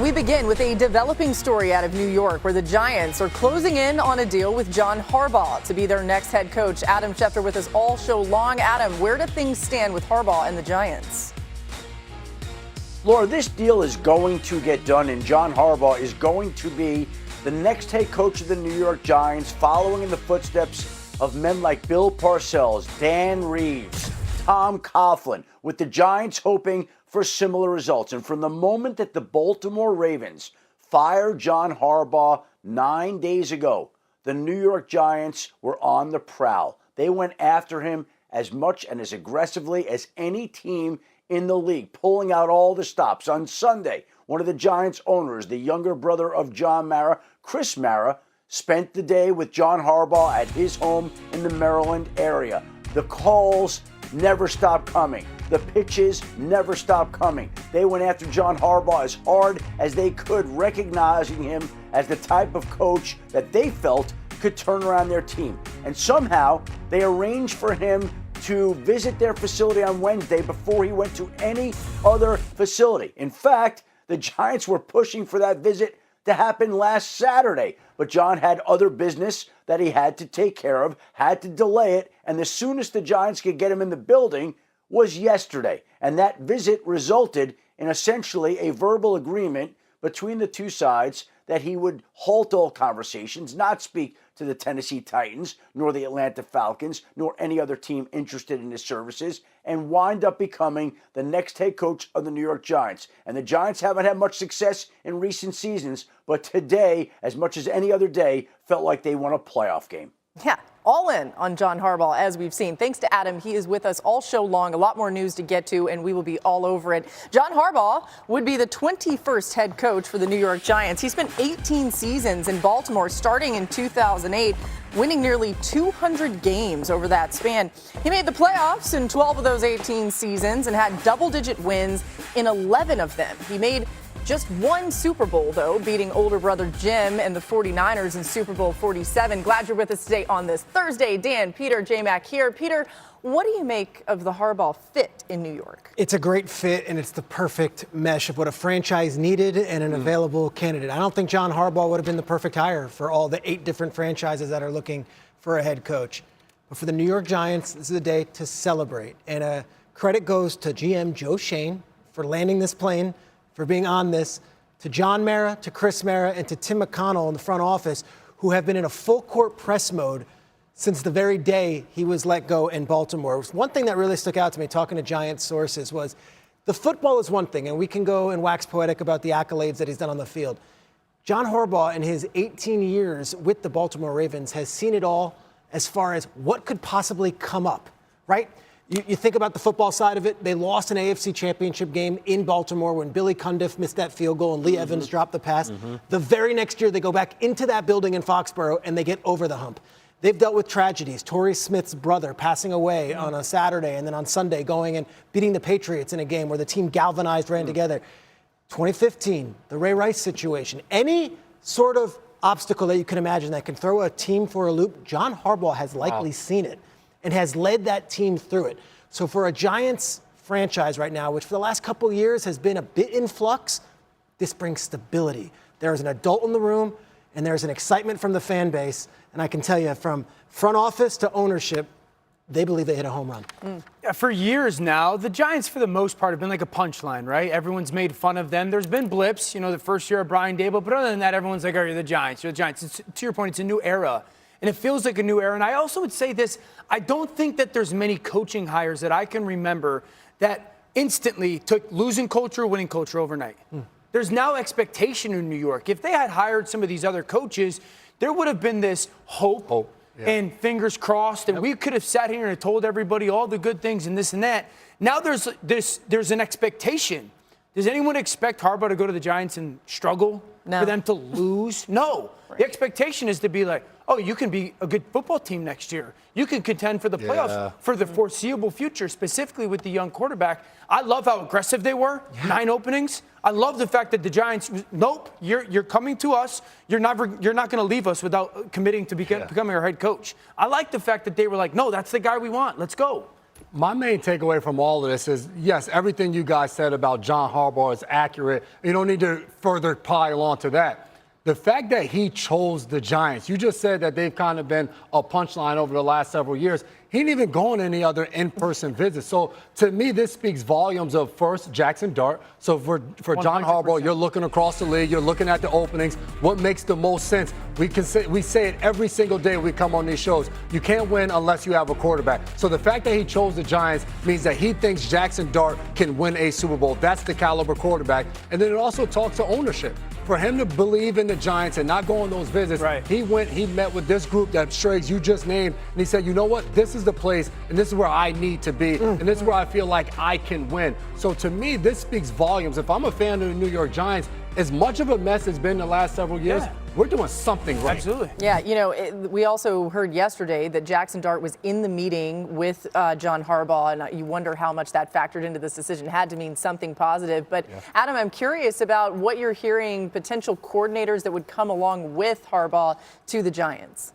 We begin with a developing story out of New York where the Giants are closing in on a deal with John Harbaugh to be their next head coach. Adam Schefter with us all show long. Adam, where do things stand with Harbaugh and the Giants? Laura, this deal is going to get done, and John Harbaugh is going to be the next head coach of the New York Giants, following in the footsteps of men like Bill Parcells, Dan Reeves, Tom Coughlin, with the Giants hoping for similar results. And from the moment that the Baltimore Ravens fired John Harbaugh 9 days ago, the New York Giants were on the prowl. They went after him as much and as aggressively as any team in the league, pulling out all the stops. On Sunday, one of the Giants owners, the younger brother of John Mara, Chris Mara, spent the day with John Harbaugh at his home in the Maryland area. The calls never stopped coming. The pitches never stopped coming. They went after John Harbaugh as hard as they could, recognizing him as the type of coach that they felt could turn around their team. And somehow they arranged for him to visit their facility on Wednesday before he went to any other facility. In fact, the Giants were pushing for that visit to happen last Saturday, but John had other business that he had to take care of, had to delay it, and the soonest the Giants could get him in the building was yesterday. And that visit resulted in essentially a verbal agreement between the two sides that he would halt all conversations, not speak to the Tennessee Titans, nor the Atlanta Falcons, nor any other team interested in his services, and wind up becoming the next head coach of the New York Giants. And the Giants haven't had much success in recent seasons, but today, as much as any other day, felt like they won a playoff game. Yeah, all in on John Harbaugh, as we've seen. Thanks to Adam. He is with us all show long. A lot more news to get to, and we will be all over it. John Harbaugh would be the 21st head coach for the New York Giants. He spent 18 seasons in Baltimore, starting in 2008, winning nearly 200 games over that span. He made the playoffs in 12 of those 18 seasons and had double-digit wins in 11 of them. He made just one Super Bowl, though, beating older brother Jim and the 49ers in Super Bowl 47. Glad you're with us today on this Thursday. Dan, Peter, J-Mac here. Peter, what do you make of the Harbaugh fit in New York? It's a great fit, and it's the perfect mesh of what a franchise needed and an available candidate. I don't think John Harbaugh would have been the perfect hire for all the 8 different franchises that are looking for a head coach. But for the New York Giants, this is a day to celebrate. And credit goes to GM Joe Schoen for landing this plane, for being on this, to John Mara, to Chris Mara, and to Tim McConnell in the front office, who have been in a full-court press mode since the very day he was let go in Baltimore. One thing that really stuck out to me, talking to Giants sources, was the football is one thing, and we can go and wax poetic about the accolades that he's done on the field. John Harbaugh, in his 18 years with the Baltimore Ravens, has seen it all as far as what could possibly come up, right? You think about the football side of it. They lost an AFC championship game in Baltimore when Billy Cundiff missed that field goal and Lee Evans dropped the pass. The very next year, they go back into that building in Foxborough and they get over the hump. They've dealt with tragedies. Torrey Smith's brother passing away on a Saturday, and then on Sunday going and beating the Patriots in a game where the team galvanized, ran together. 2015, the Ray Rice situation. Any sort of obstacle that you can imagine that can throw a team for a loop, John Harbaugh has likely seen it and has led that team through it. So for a Giants franchise right now, which for the last couple of years has been a bit in flux, this brings stability. There's an adult in the room, and there's an excitement from the fan base. And I can tell you, from front office to ownership, they believe they hit a home run. Yeah, for years now, the Giants, for the most part, have been like a punchline, right? Everyone's made fun of them. There's been blips, the first year of Brian Daboll. But other than that, everyone's like, oh, you're the Giants. You're the Giants. To your point, it's a new era. And it feels like a new era. And I also would say this, I don't think that there's many coaching hires that I can remember that instantly took losing culture, winning culture overnight. There's now expectation in New York. If they had hired some of these other coaches, there would have been this hope. And fingers crossed, and we could have sat here and told everybody all the good things and this and that. Now there's an expectation. Does anyone expect Harbaugh to go to the Giants and struggle? No. For them to lose? No. Right. The expectation is to be like, oh, you can be a good football team next year. You can contend for the playoffs for the foreseeable future, specifically with the young quarterback. I love how aggressive they were. 9 openings. I love the fact that the Giants, nope, you're coming to us. You're not going to leave us without committing to becoming our head coach. I like the fact that they were like, no, that's the guy we want. Let's go. My main takeaway from all of this is, yes, everything you guys said about John Harbaugh is accurate. You don't need to further pile on to that. The fact that he chose the Giants, you just said that they've kind of been a punchline over the last several years. He didn't even go on any other in-person visits. So to me, this speaks volumes of, first, Jackson Dart. So for John 100%. Harbaugh, you're looking across the league, you're looking at the openings. What makes the most sense? We say it every single day we come on these shows. You can't win unless you have a quarterback. So the fact that he chose the Giants means that he thinks Jackson Dart can win a Super Bowl. That's the caliber quarterback. And then it also talks to ownership. For him to believe in the Giants and not go on those visits, right. he met with this group that Striggs you just named, and he said, you know what, this is the place, and this is where I need to be, and this is where I feel like I can win. So to me, this speaks volumes. If I'm a fan of the New York Giants, as much of a mess as been the last several years, we're doing something right. Absolutely. Yeah, we also heard yesterday that Jackson Dart was in the meeting with John Harbaugh, and you wonder how much that factored into this decision. Had to mean something positive. But, Adam, I'm curious about what you're hearing, potential coordinators that would come along with Harbaugh to the Giants.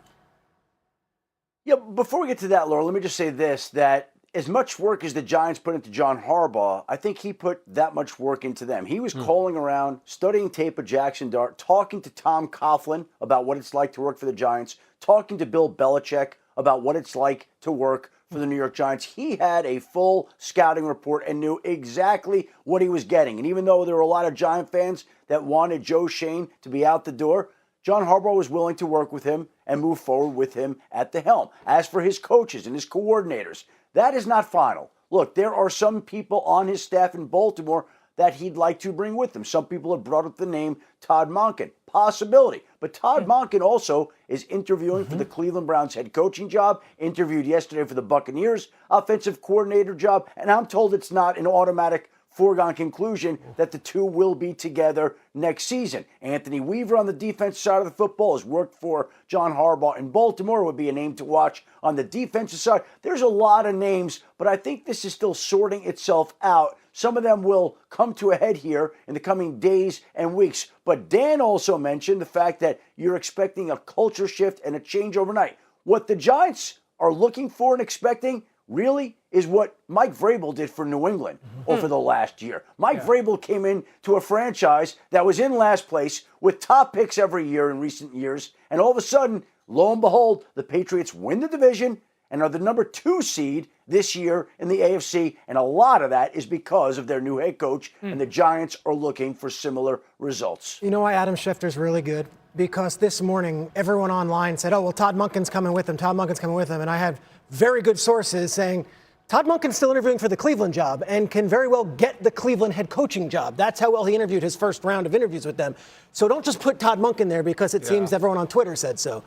Yeah, before we get to that, Laura, let me just say this, that as much work as the Giants put into John Harbaugh, I think he put that much work into them. He was calling around, studying tape of Jackson Dart, talking to Tom Coughlin about what it's like to work for the Giants, talking to Bill Belichick about what it's like to work for the New York Giants. He had a full scouting report and knew exactly what he was getting. And even though there were a lot of Giant fans that wanted Joe Schoen to be out the door, John Harbaugh was willing to work with him and move forward with him at the helm. As for his coaches and his coordinators, that is not final. Look, there are some people on his staff in Baltimore that he'd like to bring with him. Some people have brought up the name Todd Monken. Possibility. But Todd Monken also is interviewing for the Cleveland Browns head coaching job, interviewed yesterday for the Buccaneers offensive coordinator job, and I'm told it's not an automatic foregone conclusion that the two will be together next season. Anthony Weaver on the defensive side of the football has worked for John Harbaugh in Baltimore, would be a name to watch on the defensive side. There's a lot of names, but I think this is still sorting itself out. Some of them will come to a head here in the coming days and weeks. But Dan also mentioned the fact that you're expecting a culture shift and a change overnight. What the Giants are looking for and expecting really is what Mike Vrabel did for New England over the last year. Mike Vrabel came into a franchise that was in last place with top picks every year in recent years, and all of a sudden, lo and behold, the Patriots win the division and are the number 2 seed this year in the AFC, and a lot of that is because of their new head coach, and the Giants are looking for similar results. You know why Adam Schefter's really good? Because this morning, everyone online said, oh, well, Todd Monken's coming with him, Todd Monken's coming with him, and I had very good sources saying Todd Monken's still interviewing for the Cleveland job and can very well get the Cleveland head coaching job. That's how well he interviewed his first round of interviews with them. So don't just put Todd Monken there because it seems everyone on Twitter said so.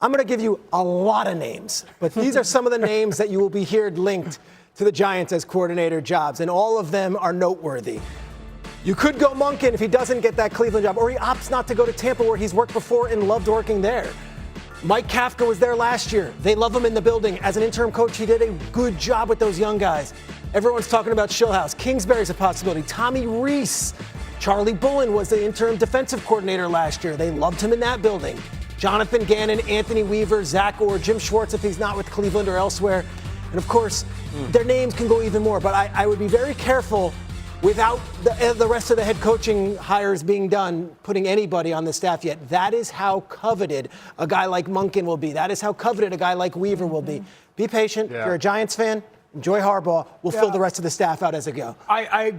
I'm going to give you a lot of names, but these are some of the names that you will be heard linked to the Giants as coordinator jobs, and all of them are noteworthy. You could go Monken if he doesn't get that Cleveland job, or he opts not to go to Tampa where he's worked before and loved working there. Mike Kafka was there last year. They love him in the building. As an interim coach, he did a good job with those young guys. Everyone's talking about Schillhouse. Kingsbury's a possibility. Tommy Reese. Charlie Bullen was the interim defensive coordinator last year. They loved him in that building. Jonathan Gannon, Anthony Weaver, Zach Orr, Jim Schwartz if he's not with Cleveland or elsewhere. And of course, their names can go even more. But I would be very careful without the rest of the head coaching hires being done, putting anybody on the staff yet. That is how coveted a guy like Monken will be. That is how coveted a guy like Weaver will be. Be patient. If you're a Giants fan, enjoy Harbaugh. We'll fill the rest of the staff out as it go. I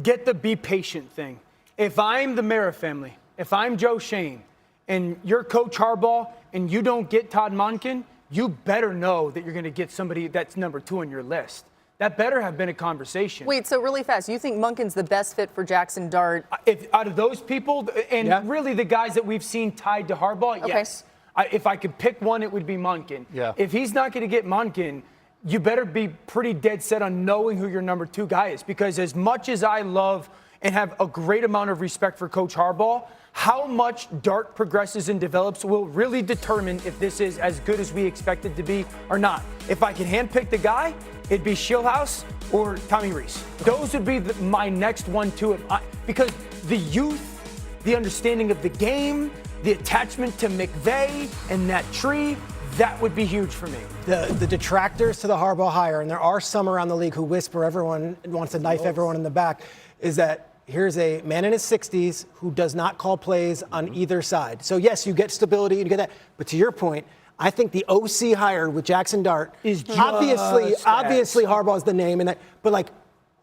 get the be patient thing. If I'm the Mara family, if I'm Joe Schoen, and you're Coach Harbaugh, and you don't get Todd Monken, you better know that you're going to get somebody that's number 2 on your list. That better have been a conversation. Wait, so really fast, you think Monken's the best fit for Jackson Dart? If out of those people, and really the guys that we've seen tied to Harbaugh, yes. If I could pick one, it would be Monken. Yeah. If he's not going to get Monken, you better be pretty dead set on knowing who your number 2 guy is. Because as much as I love and have a great amount of respect for Coach Harbaugh, how much Dart progresses and develops will really determine if this is as good as we expect it to be or not. If I could handpick the guy, it'd be Schillhouse or Tommy Reese. Those would be my next 1, 2, because the youth, the understanding of the game, the attachment to McVay and that tree, that would be huge for me. The detractors to the Harbaugh hire, and there are some around the league who whisper everyone wants to knife everyone in the back, is that here's a man in his 60s who does not call plays on either side. So, yes, you get stability, you get that. But to your point, I think the OC hire with Jackson Dart is obviously Harbaugh is the name, but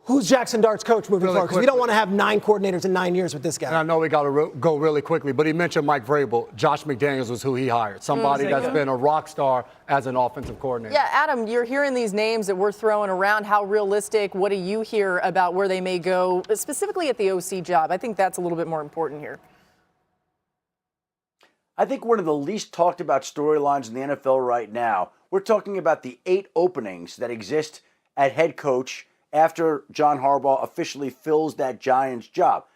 who's Jackson Dart's coach moving forward? Because we don't want to have 9 coordinators in 9 years with this guy. And I know we got to go really quickly, but he mentioned Mike Vrabel. Josh McDaniels was who he hired. Somebody that's been a rock star as an offensive coordinator. Yeah, Adam, you're hearing these names that we're throwing around. How realistic? What do you hear about where they may go, specifically at the OC job? I think that's a little bit more important here. I think one of the least talked about storylines in the NFL right now, we're talking about the 8 openings that exist at head coach after John Harbaugh officially fills that Giants job.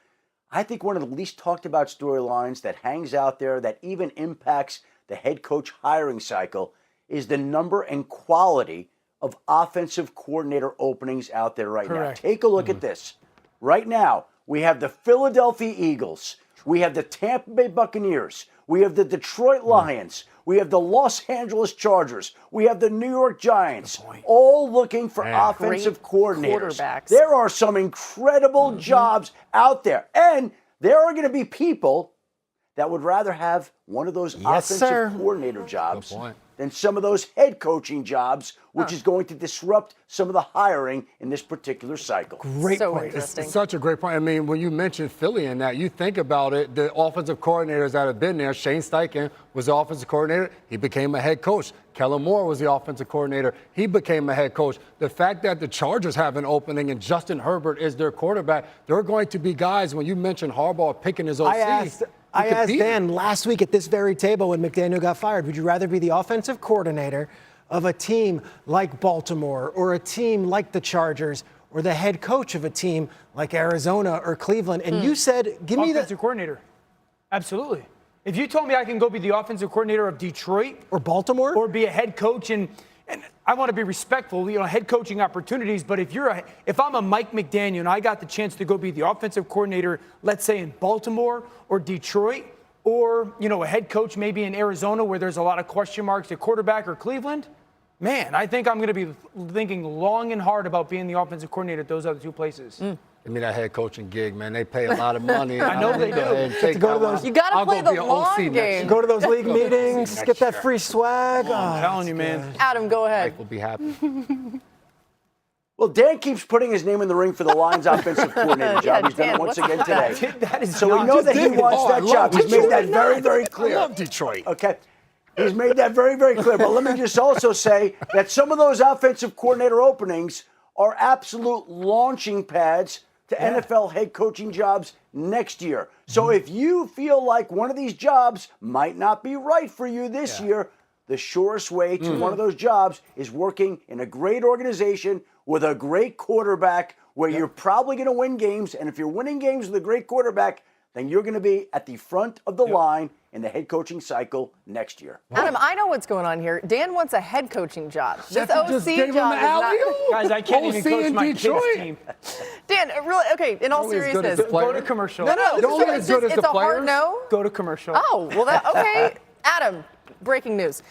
I think one of the least talked about storylines that hangs out there that even impacts the head coach hiring cycle is the number and quality of offensive coordinator openings out there right now. Take a look at this. Right now, we have the Philadelphia Eagles. We have the Tampa Bay Buccaneers. We have the Detroit Lions. We have the Los Angeles Chargers. We have the New York Giants, all looking for offensive coordinators. Quarterbacks. There are some incredible jobs out there. And there are going to be people that would rather have one of those offensive coordinator jobs than some of those head coaching jobs, which is going to disrupt some of the hiring in this particular cycle. Great point. It's such a great point. I mean, when you mention Philly in that, you think about it, the offensive coordinators that have been there, Shane Steichen was the offensive coordinator. He became a head coach. Kellen Moore was the offensive coordinator. He became a head coach. The fact that the Chargers have an opening and Justin Herbert is their quarterback, there are going to be guys, when you mention Harbaugh picking his OC. I asked Dan last week at this very table when McDaniel got fired, would you rather be the offensive coordinator of a team like Baltimore or a team like the Chargers or the head coach of a team like Arizona or Cleveland? And you said, give me the offensive coordinator. Absolutely. If you told me I can go be the offensive coordinator of Detroit or Baltimore or be a head coach, and I want to be respectful, head coaching opportunities, but if I'm a Mike McDaniel and I got the chance to go be the offensive coordinator, let's say in Baltimore or Detroit, or a head coach maybe in Arizona where there's a lot of question marks at quarterback, or Cleveland, man, I think I'm going to be thinking long and hard about being the offensive coordinator at those other 2 places. Give me that head coaching gig, man. They pay a lot of money. I know they do. To go to those, you got to play the long game. Go to those league meetings, get that free swag. I'm telling you, man. Adam, go ahead. Mike will be happy. Well, Dan keeps putting his name in the ring for the Lions offensive coordinator job. He's done it once again today. So we know that he wants that job. He's made that very, very clear. I love Detroit. Okay. He's made that very, very clear. But let me just also say that some of those offensive coordinator openings are absolute launching pads to NFL head coaching jobs next year. So if you feel like one of these jobs might not be right for you this year, the surest way to one of those jobs is working in a great organization with a great quarterback where you're probably going to win games. And if you're winning games with a great quarterback, then you're going to be at the front of the line in the head coaching cycle next year. Adam, I know what's going on here. Dan wants a head coaching job. This OC just gave him job the is not. Guys, I can't even coach my kids' team. Dan, really? Okay. In all Only as good as seriousness, the player. Go to commercial. no. You're only It's as good as it's the a hard players? no. Go to commercial. Oh, well, okay. Adam, breaking news.